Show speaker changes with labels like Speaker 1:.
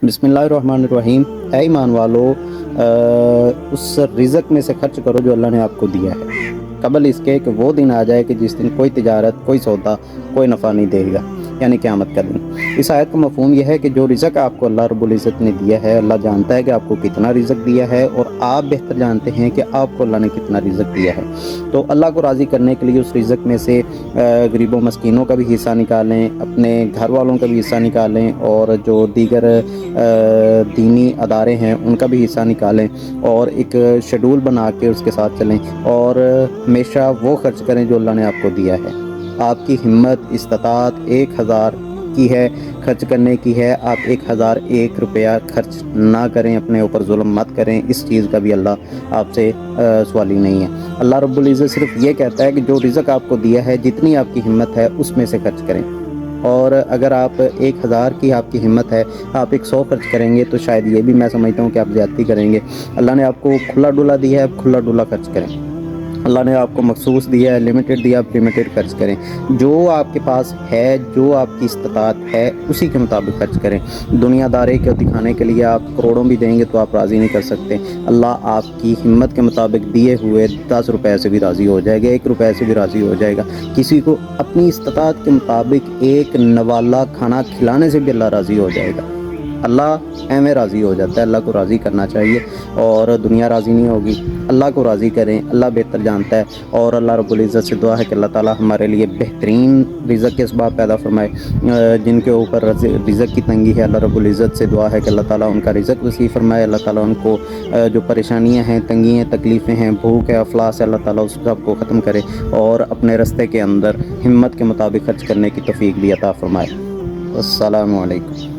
Speaker 1: बिस्मिल्लाहिर्रहमानिर्रहीम। ऐ ईमान वालो, उस रिज़्क में से खर्च करो जो अल्लाह ने आपको दिया है, कबल इसके कि वो दिन आ जाए कि जिस दिन कोई तिजारत, कोई सौदा, कोई नफ़ा नहीं देगा, यानी क़यामत का दिन। इस आयत का मफ़हूम यह है कि जो रिज़्क आपको अल्लाह रब्बुल इज़्ज़त ने दिया है, अल्लाह जानता है कि आपको कितना रिज़्क दिया है और आप बेहतर जानते हैं कि आपको अल्लाह ने कितना रिज़्क दिया है। तो अल्लाह को राज़ी करने के लिए उस रिज़्क में से गरीबों मस्कीनों का भी हिस्सा निकालें, अपने घर वालों का भी हिस्सा निकालें और जो दीगर दीनी अदारे हैं उनका भी हिस्सा निकालें और एक शेड्यूल बना के उसके साथ चलें और हमेशा वो खर्च करें जो अल्लाह ने आपको दिया है। आपकी हिम्मत इस्तात 1000 की है खर्च करने की है, आप 1001 रुपया खर्च ना करें, अपने ऊपर जुल्म मत करें। इस चीज़ का भी अल्लाह आपसे सवाली नहीं है। अल्लाह रब्बुल इज़्ज़त सिर्फ ये कहता है कि जो रिज़्क आपको दिया है, जितनी आपकी हिम्मत है उसमें से खर्च करें। और अगर आप 1000 की आपकी हिम्मत है, आप 100 खर्च करेंगे तो शायद ये भी मैं समझता हूँ कि आप ज़्यादती करेंगे। अल्लाह ने आपको खुला डुला दिया है, आप खुला डुला खर्च करें। अल्लाह ने आपको मखसूस दिया है, लिमिटेड दिया, आप लिमिटेड खर्च करें। जो आपके पास है, जो आपकी इस्तात है, उसी के मुताबिक खर्च करें। दुनियादारी को दिखाने के लिए आप करोड़ों भी देंगे तो आप राज़ी नहीं कर सकते। अल्लाह आपकी हिम्मत के मुताबिक दिए हुए 10 रुपए से भी राज़ी हो जाएगा, 1 रुपए से भी राज़ी हो जाएगा। किसी को अपनी इस्तात के मुताबिक एक नवाला खाना खिलाने से भी अल्लाह राज़ी हो जाएगा। अल्लाह एवं राज़ी हो जाता है। अल्लाह को राज़ी करना चाहिए और दुनिया राज़ी नहीं होगी। अल्लाह को राज़ी करें, अल्लाह बेहतर जानता है। और अल्लाह रब्बुल इज़्ज़त से दुआ है कि अल्लाह ताला हमारे लिए बेहतरीन रिज़्क के असबाब पैदा फरमाए। जिनके ऊपर रिज़्क की तंगी है, अल्लाह रब्बुल इज़्ज़त से दुआ है कि अल्लाह ताला उनका रिज़्क वसी फरमाए। अल्लाह ताला उनको जो परेशानियाँ हैं, तंगियाँ, तकलीफ़ें हैं, भूख है, अफलास है, अल्लाह ताला उस सब को ख़त्म करे और अपने रास्ते के अंदर हिम्मत के मुताबिक खर्च करने की तौफ़ीक भी अता फरमाए। अस्सलामु अलैकुम।